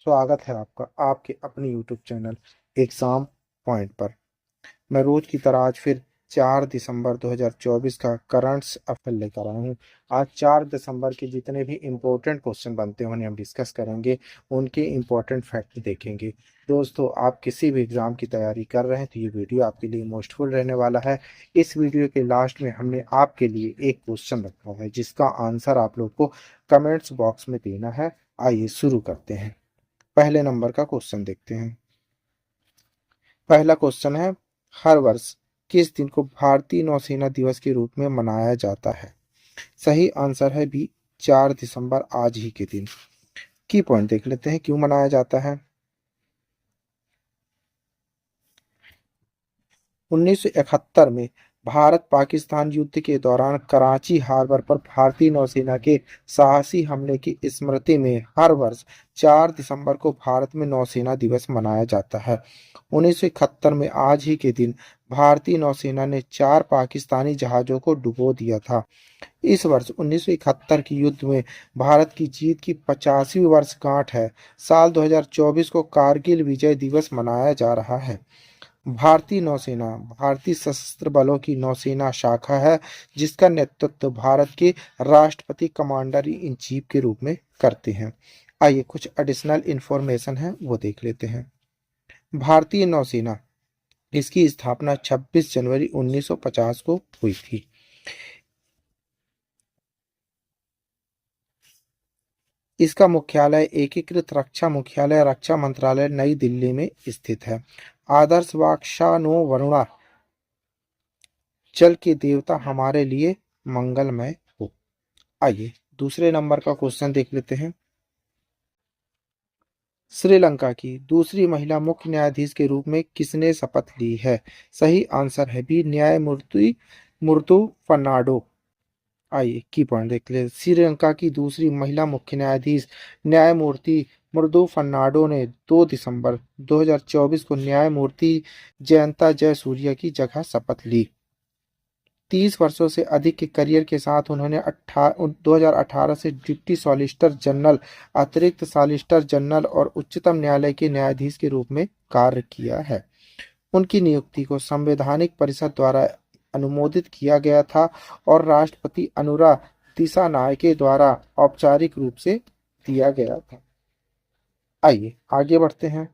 स्वागत है आपका आपके अपने YouTube चैनल एग्जाम पॉइंट पर। मैं रोज की तरह आज फिर 4 दिसंबर 2024 का करंट्स अफेयर लेकर आया हूँ। आज 4 दिसंबर के जितने भी इम्पोर्टेंट क्वेश्चन बनते हैं उन्हें हम डिस्कस करेंगे, उनके इम्पोर्टेंट फैक्ट देखेंगे। दोस्तों, आप किसी भी एग्जाम की तैयारी कर रहे हैं तो ये वीडियो आपके लिए मोस्टफुल रहने वाला है। इस वीडियो के लास्ट में हमने आपके लिए एक क्वेश्चन रखा है जिसका आंसर आप लोग को कमेंट्स बॉक्स में देना है। आइए शुरू करते हैं। पहले नंबर का क्वेश्चन देखते हैं। पहला क्वेश्चन है, हर वर्ष किस दिन को भारतीय नौसेना दिवस के रूप में मनाया जाता है? सही आंसर है बी, 4 दिसंबर, आज ही के दिन। की पॉइंट देख लेते हैं क्यों मनाया जाता है। 1971 में भारत पाकिस्तान युद्ध के दौरान कराची हार्बर पर भारतीय नौसेना के साहसी हमले की स्मृति में हर वर्ष 4 दिसंबर को भारत में नौसेना दिवस मनाया जाता है। 1971 में आज ही के दिन भारतीय नौसेना ने 4 पाकिस्तानी जहाजों को डुबो दिया था। इस वर्ष 1971 के युद्ध में भारत की जीत की 50वीं वर्षगांठ है। साल 2024 को कारगिल विजय दिवस मनाया जा रहा है। भारतीय नौसेना भारतीय सशस्त्र बलों की नौसेना शाखा है जिसका नेतृत्व भारत के राष्ट्रपति कमांडर इन चीफ के रूप में करते हैं। आइए कुछ एडिशनल इंफॉर्मेशन है वो देख लेते हैं। भारतीय नौसेना, इसकी स्थापना 26 जनवरी 1950 को हुई थी। इसका मुख्यालय एकीकृत रक्षा मुख्यालय रक्षा मंत्रालय नई दिल्ली में स्थित है। आदर्श वाक्य नो वरुणा, जल के देवता हमारे लिए मंगलमय हो। आइए दूसरे नंबर का क्वेश्चन देख लेते हैं। श्रीलंका की दूसरी महिला मुख्य न्यायाधीश के रूप में किसने शपथ ली है? सही आंसर है बी, न्यायमूर्ति मुर्तु फर्नांडो। आइए की पॉइंट देख ले। श्रीलंका की दूसरी महिला मुख्य न्यायाधीश न्यायमूर्ति मृदु फर्नांडो ने 2 दिसंबर 2024 को न्यायमूर्ति जयंता जयसूर्या की जगह शपथ ली। 30 वर्षों से अधिक के करियर के साथ उन्होंने 2018 से डिप्टी सॉलिसिटर जनरल, अतिरिक्त सॉलिसिटर जनरल और उच्चतम न्यायालय के न्यायाधीश के रूप में कार्य किया है। उनकी नियुक्ति को संवैधानिक परिषद द्वारा अनुमोदित किया गया था और राष्ट्रपति अनुरा दिसानायके द्वारा औपचारिक रूप से दिया गया था। आइए आगे बढ़ते हैं।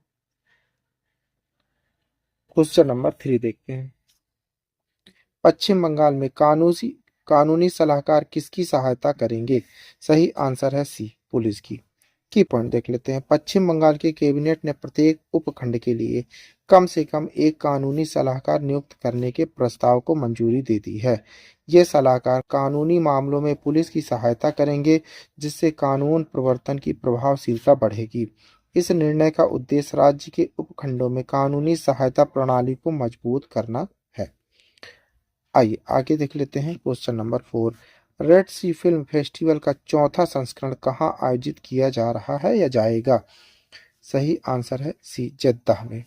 क्वेश्चन नंबर 3 देखते हैं। पश्चिम बंगाल में कानूनी सलाहकार किसकी सहायता करेंगे? सही आंसर है सी, पुलिस की पॉइंट देख लेते हैं। पश्चिम बंगाल के कैबिनेट ने प्रत्येक उपखंड के लिए कम से कम एक कानूनी सलाहकार नियुक्त करने के प्रस्ताव को मंजूरी दे दी है। ये सलाहकार कानूनी मामलों में पुलिस की सहायता करेंगे जिससे कानून प्रवर्तन की प्रभावशीलता बढ़ेगी। इस निर्णय का उद्देश्य राज्य के उपखंडों में कानूनी सहायता प्रणाली को मजबूत करना है। आइए आगे देख लेते हैं। क्वेश्चन नंबर 4, रेड सी फिल्म फेस्टिवल का चौथा संस्करण कहाँ आयोजित किया जा रहा है या जाएगा? सही आंसर है सी, जेद्दाह में।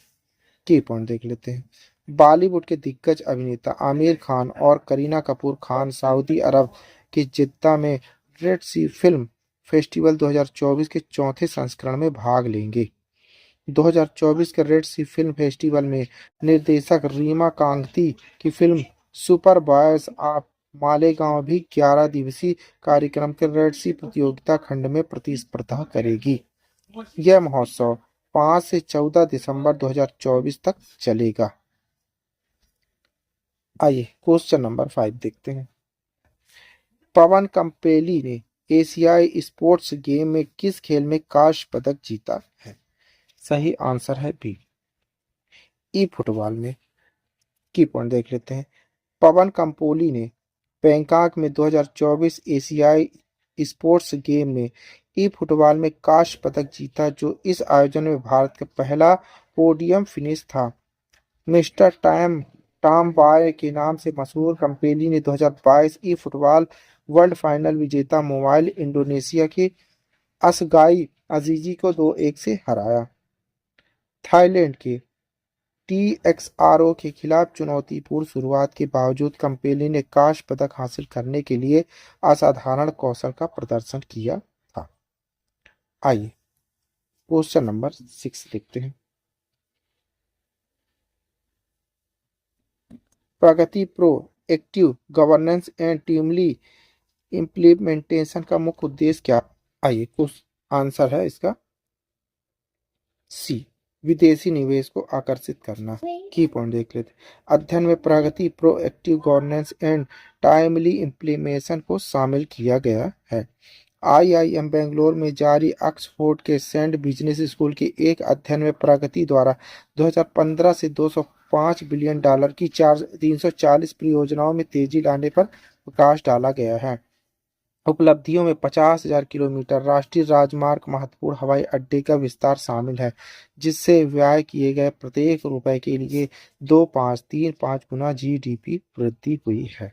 की पॉइंट देख लेते हैं। बॉलीवुड के दिग्गज अभिनेता आमिर खान और करीना कपूर खान सऊदी अरब के जिद्दा में रेड सी फिल्म फेस्टिवल 2024 के चौथे संस्करण में भाग लेंगे। 2024 के रेड सी फिल्म फेस्टिवल में निर्देशक रीमा कांगती की film super boys of Malegaon भी 11 दिवसीय कार्यक्रम के रेड सी प्रतियोगिता खंड में प्रतिस्पर्धा करेगी। यह महोत्सव 5 से 14 दिसंबर 2024 तक चलेगा। आइए क्वेश्चन नंबर 5 देखते हैं। पवन कम्पेली ने एशियाई स्पोर्ट्स गेम में किस खेल में कांस्य पदक जीता है? सही आंसर है बी, ई फुटबॉल में। की पॉइंट देख लेते हैं। पवन कंपोली ने बैंकॉक में 2024 एशियाई स्पोर्ट्स गेम में ई फुटबॉल में कांस्य पदक जीता जो इस आयोजन में भारत का पहला पोडियम फिनिश था। मिस्टर टॉम बॉय के नाम से मशहूर कंपेली ने 2022 ई फुटबॉल वर्ल्ड फाइनल विजेता मोबाइल इंडोनेशिया के असगाई अजीजी को 2-1 से हराया। थाईलैंड के टीएक्सआरओ के खिलाफ चुनौतीपूर्ण शुरुआत के बावजूद कंपेली ने कांस्य पदक हासिल करने के लिए असाधारण कौशल का प्रदर्शन किया था। आइए क्वेश्चन नंबर 6 देखते हैं। Pragati proactive governance and timely implementation का मुख्य उद्देश्य क्या? आइए कुछ आंसर है इसका सी, विदेशी निवेश को आकर्षित करना। की पॉइंट देख लेते हैं। अध्ययन में Pragati proactive governance and timely implementation को शामिल किया गया है। आईआईएम बेंगलोर में जारी ऑक्सफोर्ड के सेंट बिजनेस स्कूल के एक अध्ययन में प्रगति द्वारा 2015 से 205 बिलियन डॉलर की 340 परियोजनाओं में तेजी लाने पर प्रकाश डाला गया है। उपलब्धियों में 50,000 किलोमीटर राष्ट्रीय राजमार्ग, महत्वपूर्ण हवाई अड्डे का विस्तार शामिल है, जिससे व्यय किए गए प्रत्येक रुपए के लिए 2.535 गुना जीडीपी वृद्धि हुई है।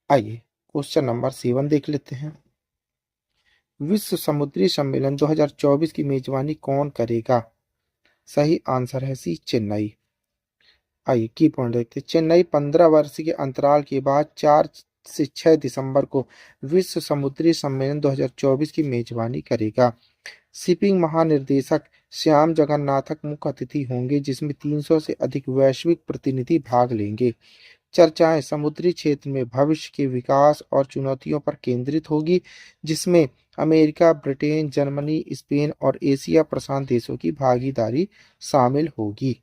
आइए क्वेश्चन नंबर 7 देख लेते हैं। विश्व समुद्री सम्मेलन 2024 की मेजबानी कौन करेगा? सही आंसर है सी, चेन्नई। आइए की पॉइंट देखते हैं। चेन्नई 15 वर्ष के अंतराल के बाद 4 से 6 दिसंबर को विश्व समुद्री सम्मेलन 2024 की मेजबानी करेगा। शिपिंग महानिर्देशक श्याम जगन्नाथक मुख्य अतिथि होंगे, जिसमें 300 से अधिक वैश्विक प्रतिनिधि भाग लेंगे। चर्चाएं समुद्री क्षेत्र में भविष्य के विकास और चुनौतियों पर केंद्रित होगी, जिसमें अमेरिका, ब्रिटेन, जर्मनी, स्पेन और एशिया प्रशांत देशों की भागीदारी शामिल होगी।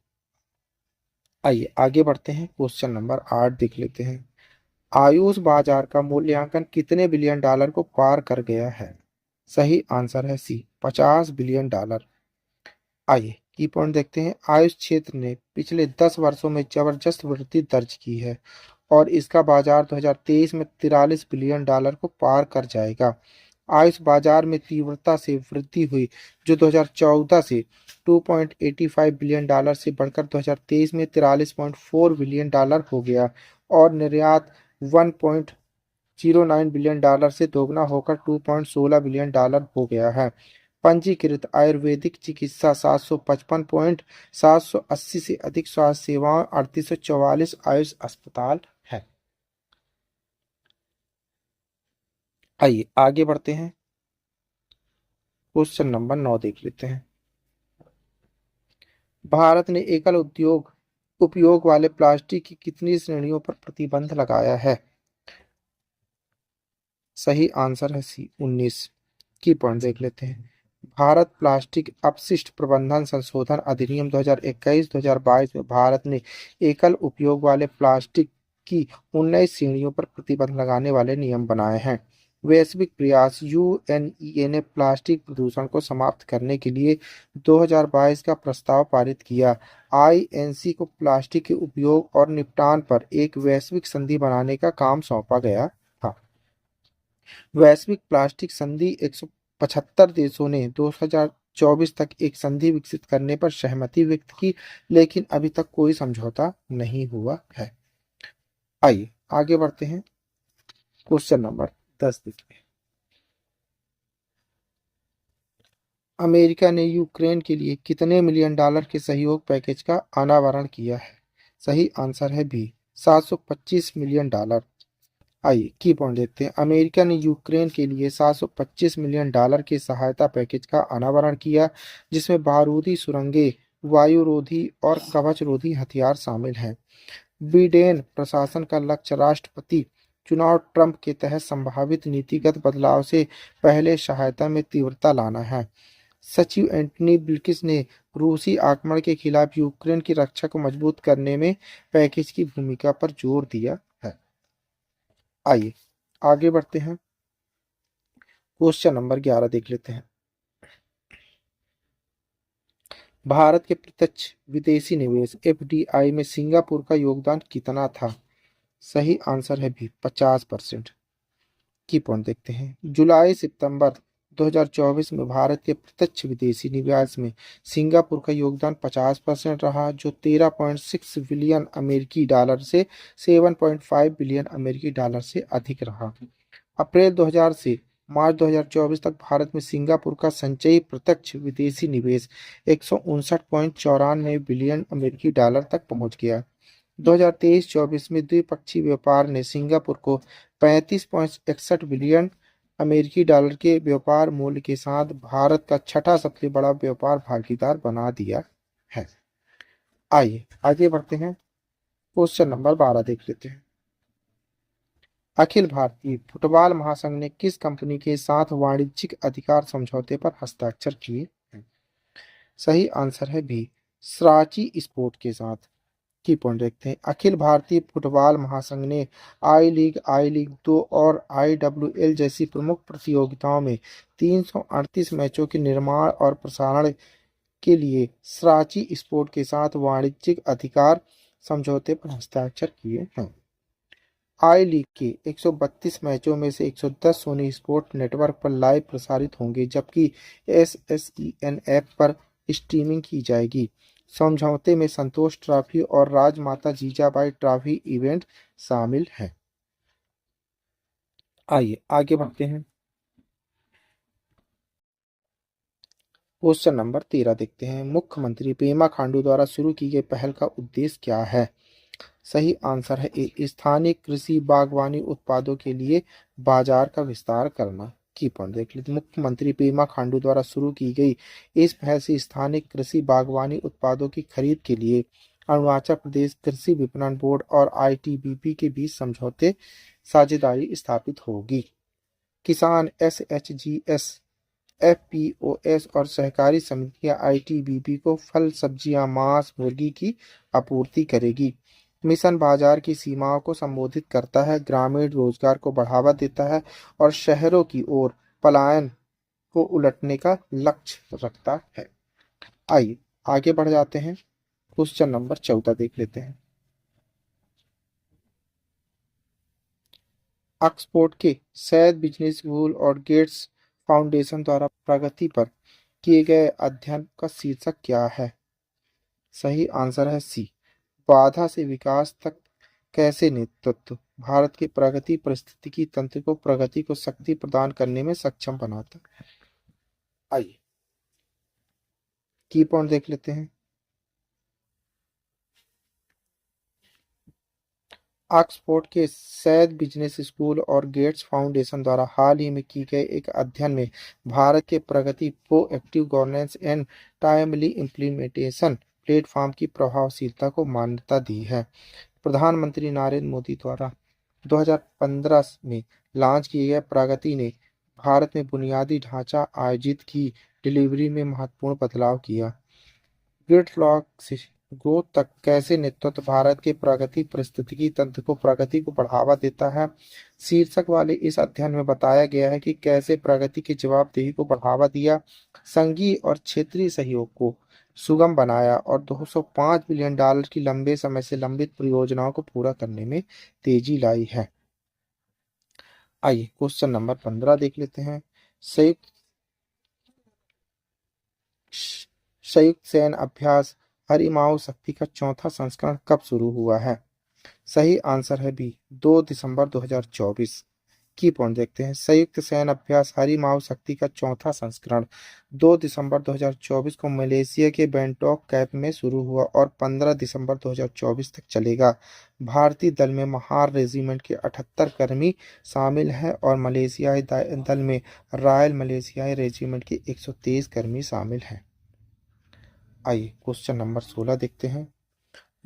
आइए आगे बढ़ते हैं। क्वेश्चन नंबर 8 देख लेते हैं। आयुष बाजार का मूल्यांकन कितने बिलियन डॉलर को पार कर गया है? सही आंसर है सी, 50 बिलियन डॉलर। आइए की पॉइंट देखते हैं। आयुष क्षेत्र ने पिछले 10 वर्षों में जबरदस्त वृद्धि दर्ज की है और इसका बाजार 2023 में 43 बिलियन डॉलर को पार कर जाएगा। आयुष बाजार में तीव्रता से वृद्धि हुई, जो 2014 से 2.85 बिलियन डॉलर से बढ़कर 2023 में 43.4 बिलियन डॉलर हो गया और निर्यात 1.09 बिलियन डॉलर से दोगुना होकर 2.16 बिलियन डॉलर हो गया है। पंजीकृत आयुर्वेदिक चिकित्सा 780 से अधिक स्वास्थ्य सेवाओं, 3844 आयुष अस्पताल है। आइए आगे बढ़ते हैं। क्वेश्चन नंबर 9 देख लेते हैं। भारत ने एकल उपयोग वाले प्लास्टिक की कितनी श्रेणियों पर प्रतिबंध लगाया है? सही आंसर है सी, 19। की पॉइंट देख लेते हैं। भारत प्लास्टिक अपशिष्ट प्रबंधन संशोधन अधिनियम 2021-2022 में भारत ने एकल उपयोग वाले प्लास्टिक की 19 श्रेणियों पर प्रतिबंध लगाने वाले नियम बनाए हैं। वैश्विक प्रयास यूएनईए ने प्लास्टिक प्रदूषण को समाप्त करने के लिए 2022 का प्रस्ताव पारित किया। आईएनसी को प्लास्टिक के उपयोग और निपटान पर एक वैश्विक संधि बनाने का काम सौंपा गया था। वैश्विक प्लास्टिक संधि 175 देशों ने 2024 तक एक संधि विकसित करने पर सहमति व्यक्त की, लेकिन अभी तक कोई समझौता नहीं हुआ है। आइए आगे बढ़ते हैं। क्वेश्चन नंबर 10 देखिए। अमेरिका ने यूक्रेन के लिए कितने मिलियन डॉलर के सहयोग पैकेज का अनावरण किया है? सही आंसर है बी, 725 मिलियन डॉलर। आइए की पॉइंट देखते हैं। अमेरिका ने यूक्रेन के लिए 725 मिलियन डॉलर के सहायता पैकेज का अनावरण किया, जिसमें बारूदी सुरंगें, वायुरोधी और कवचरोधी हथियार शामिल हैं। बिडेन प्रशासन का लक्ष्य राष्ट्रपति चुनाव ट्रंप के तहत संभावित नीतिगत बदलाव से पहले सहायता में तीव्रता लाना है। सचिव एंटनी ब्लिंकन ने रूसी आक्रमण के खिलाफ यूक्रेन की रक्षा को मजबूत करने में पैकेज की भूमिका पर जोर दिया है। आइए आगे बढ़ते हैं। क्वेश्चन नंबर 11 देख लेते हैं। भारत के प्रत्यक्ष विदेशी निवेश एफडीआई में सिंगापुर का योगदान कितना था? सही आंसर है भी, 50%। की पॉइंट देखते हैं। जुलाई सितंबर 2024 में भारत के प्रत्यक्ष विदेशी निवेश में सिंगापुर का योगदान 50% रहा, जो 13.6 बिलियन अमेरिकी डॉलर से 7.5 बिलियन अमेरिकी डॉलर से अधिक रहा। अप्रैल 2000 से मार्च 2024 तक भारत में सिंगापुर का संचयी प्रत्यक्ष विदेशी निवेश 159.94 बिलियन अमेरिकी डॉलर तक पहुंच गया। 2023-24 में द्विपक्षीय व्यापार ने सिंगापुर को 35.61 बिलियन अमेरिकी डॉलर के व्यापार मूल्य के साथ भारत का छठा सबसे बड़ा व्यापार भागीदार बना दिया है। आइए आगे बढ़ते हैं, क्वेश्चन नंबर 12 देख लेते हैं। अखिल भारतीय फुटबॉल महासंघ ने किस कंपनी के साथ वाणिज्यिक अधिकार समझौते पर हस्ताक्षर किए हैं? सही आंसर है बी, सांची स्पोर्ट के साथ। की पॉइंट देखते हैं। अखिल भारतीय फुटबॉल महासंघ ने आई लीग 2 और IWL जैसी प्रमुख प्रतियोगिताओं में 338 मैचों के निर्माण और प्रसारण के लिए सांची स्पोर्ट के साथ वाणिज्यिक अधिकार समझौते पर हस्ताक्षर किए हैं। आई लीग के 132 मैचों में से 110 सोनी स्पोर्ट नेटवर्क पर लाइव प्रसारित होंगे, जबकि SSEN ऐप पर स्ट्रीमिंग की जाएगी। समझौते में संतोष ट्रॉफी और राजमाता जीजाबाई ट्रॉफी इवेंट शामिल हैं। आइए आगे बढ़ते हैं, क्वेश्चन नंबर 13 देखते हैं। मुख्यमंत्री पेमा खांडू द्वारा शुरू की गई पहल का उद्देश्य क्या है? सही आंसर है ए, स्थानीय कृषि बागवानी उत्पादों के लिए बाजार का विस्तार करना। की पॉइंट देख लेते। मुख्यमंत्री पेमा खांडू द्वारा शुरू की गई इस पहल से स्थानीय कृषि बागवानी उत्पादों की खरीद के लिए अरुणाचल प्रदेश कृषि विपणन बोर्ड और ITBP के बीच समझौते साझेदारी स्थापित होगी। किसान SHGS, FPOS और सहकारी समितियां ITBP को फल, सब्जियां, मांस, मुर्गी की आपूर्ति करेगी। मिशन बाजार की सीमाओं को संबोधित करता है, ग्रामीण रोजगार को बढ़ावा देता है और शहरों की ओर पलायन को उलटने का लक्ष्य रखता है। आइए आगे बढ़ जाते हैं, क्वेश्चन नंबर 14 देख लेते हैं। ऑक्सफोर्ड के सैयद बिजनेस स्कूल और गेट्स फाउंडेशन द्वारा प्रगति पर किए गए अध्ययन का शीर्षक क्या है? सही आंसर है सी, बाधा से विकास तक कैसे नेतृत्व भारत के प्रगति परिस्थितिकी तंत्र को प्रगति को शक्ति प्रदान करने में सक्षम बनाता है। आइए की पॉइंट देख लेते हैं। ऑक्सफोर्ड के सैयद बिजनेस स्कूल और गेट्स फाउंडेशन द्वारा हाल ही में की गए एक अध्ययन में भारत के Pragati proactive governance and timely implementation platform की प्रभावशीलता को मान्यता दी है। प्रधानमंत्री नरेंद्र मोदी द्वारा 2015 में लॉन्च किए गए प्रगति ने भारत में बुनियादी ढांचा आयोजित की डिलीवरी में महत्वपूर्ण बदलाव किया। ग्रिडलॉक से ग्रोथ तक कैसे नेतृत्व भारत के प्रगति पारिस्थितिकी तंत्र को प्रगति को बढ़ावा देता है। शीर्षक वाले इस अध्ययन में बताया गया है कि कैसे प्रगति की जवाबदेही को बढ़ावा दिया, संघीय और क्षेत्रीय सहयोग को सुगम बनाया और $205 बिलियन की लंबे समय से लंबित परियोजनाओं को पूरा करने में तेजी लाई है। आइए क्वेश्चन नंबर 15 देख लेते हैं। संयुक्त संयुक्त सैन्य अभ्यास हरिमाऊ शक्ति का चौथा संस्करण कब शुरू हुआ है? सही आंसर है बी, 2 दिसंबर 2024। की पॉइंट देखते हैं। संयुक्त सैन्य अभ्यास हरिमाऊ शक्ति का चौथा संस्करण 2 दिसंबर 2024 को मलेशिया के बैंकॉक कैप में शुरू हुआ और 15 दिसंबर 2024 तक चलेगा। भारतीय दल में महार रेजिमेंट के 78 कर्मी शामिल हैं और मलेशियाई दल में रॉयल मलेशियाई रेजिमेंट के 123 कर्मी शामिल हैं। आइए क्वेश्चन नंबर 16 देखते हैं।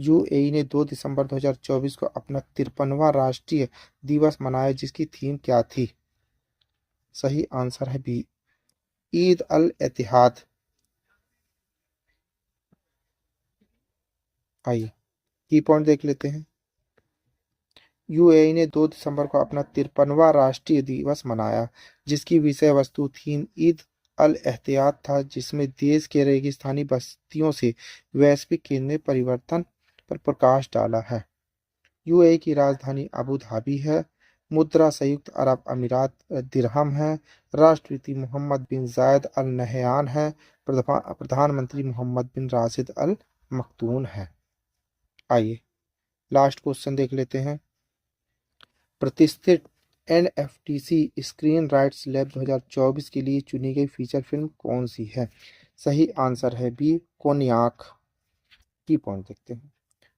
UAE ने 2 दिसंबर 2024 को अपना 53वां राष्ट्रीय दिवस मनाया, जिसकी थीम क्या थी? सही आंसर है बी, ईद अल इतिहाद। आइए की पॉइंट देख लेते हैं। UAE ने 2 दिसंबर को अपना 53वां राष्ट्रीय दिवस मनाया, जिसकी विषय वस्तु थीम ईद अल एहतियात था, जिसमें देश के रेगिस्तानी बस्तियों से वैश्विक केंद्र में परिवर्तन पर प्रकाश डाला है। UAE की राजधानी अबू धाबी है। मुद्रा संयुक्त अरब अमीरात दिरहम है। राष्ट्रपति मोहम्मद बिन जायद अल नहयान है। प्रधानमंत्री मोहम्मद बिन राशिद अल मख्तूम है। आइए लास्ट क्वेश्चन देख लेते हैं। प्रतिष्ठित NFTC स्क्रीन राइट्स लैब 2024 के लिए चुनी गई फीचर फिल्म कौन सी है? सही आंसर है बी, कोनियाक। की पॉइंट देखते हैं।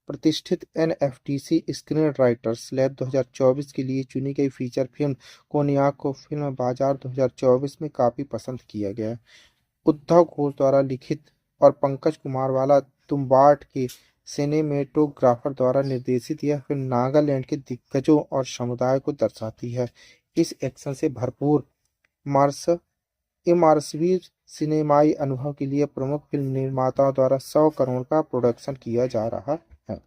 प्रतिष्ठित एनएफटीसी स्क्रीन राइटर्स लैब 2024 के लिए चुनी गई फीचर फिल्म कोनियाक को फिल्म बाजार 2024 में काफी पसंद किया गया। उद्धव घोष द्वारा लिखित और पंकज कुमार वाला तुम्बाड के सिनेमेटोग्राफर द्वारा निर्देशित यह फिल्म नागालैंड के दिग्गजों और समुदाय को दर्शाती है। इस एक्शन से भरपूर मार्स इमर्सिव सिनेमाई अनुभव के लिए प्रमुख फिल्म निर्माताओं द्वारा 100 करोड़ का प्रोडक्शन किया जा रहा है।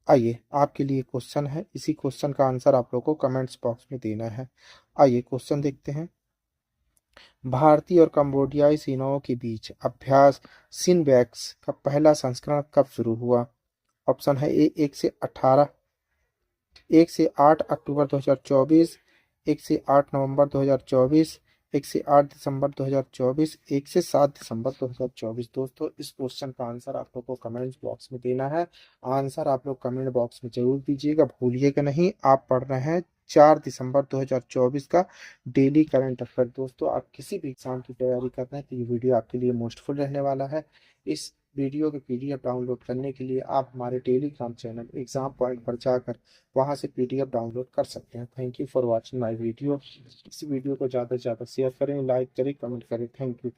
आइए आपके लिए क्वेश्चन है, इसी क्वेश्चन का आंसर आप लोगों को कमेंट्स बॉक्स में देना है। आइए क्वेश्चन देखते हैं। भारतीय और कंबोडियाई सेनाओं के बीच अभ्यास सिनबैक्स का पहला संस्करण कब शुरू हुआ? ऑप्शन है ए 1 से 8 अक्टूबर 2024, 1 से 8 नवंबर 2024, 1 से 8 दिसंबर 2024, 1 से 7 दिसंबर 2024। दोस्तों इस क्वेश्चन का आंसर आप लोग को कमेंट बॉक्स में देना है। आंसर आप लोग कमेंट बॉक्स में जरूर दीजिएगा, भूलिएगा नहीं। आप पढ़ रहे हैं 4 दिसंबर 2024 का डेली करंट अफेयर। दोस्तों आप किसी भी एग्जाम की तैयारी कर रहे हैं तो ये वीडियो आपके लिए मोस्टफुल रहने वाला है। इस वीडियो के पीडीएफ डाउनलोड करने के लिए आप हमारे टेलीग्राम चैनल एग्जाम पॉइंट पर जाकर वहां से पीडीएफ डाउनलोड कर सकते हैं। Thank you for watching my video. इस वीडियो को ज़्यादा से ज़्यादा शेयर करें, लाइक करें, कमेंट करें। Thank you.